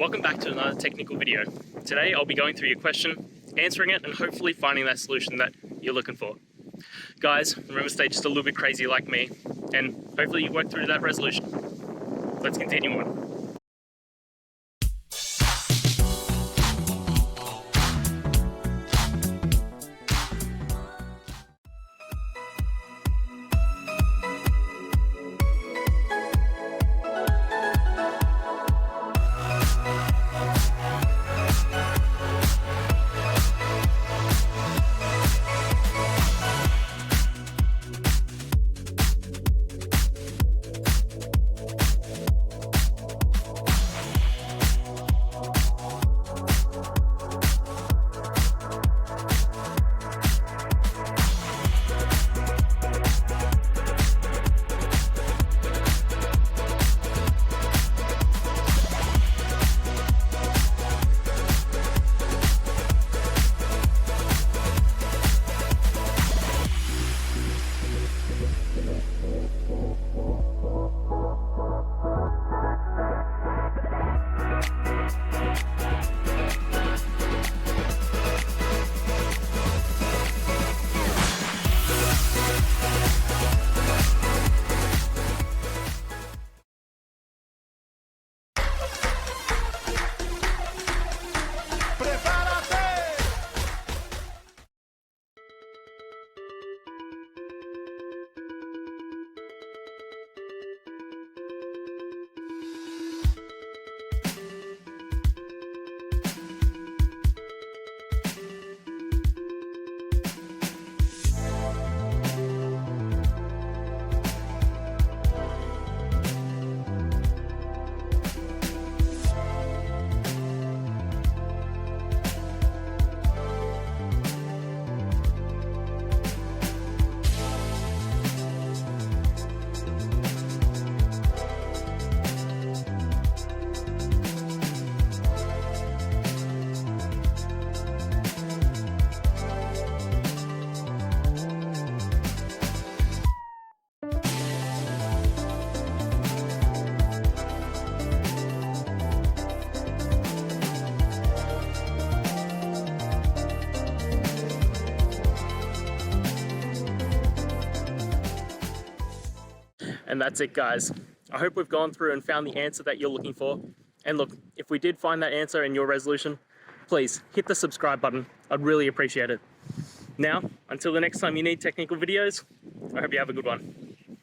Welcome back to another technical video. Today I'll be going through your question, answering it, and hopefully finding that solution that you're looking for. Guys, remember to stay just a little bit crazy like me, and hopefully you work through that resolution. Let's continue on. And that's it, guys. I hope we've gone through and found the answer that you're looking for. And look, if we did find that answer in your resolution, please hit the subscribe button. I'd really appreciate it. Now, until the next time you need technical videos, I hope you have a good one.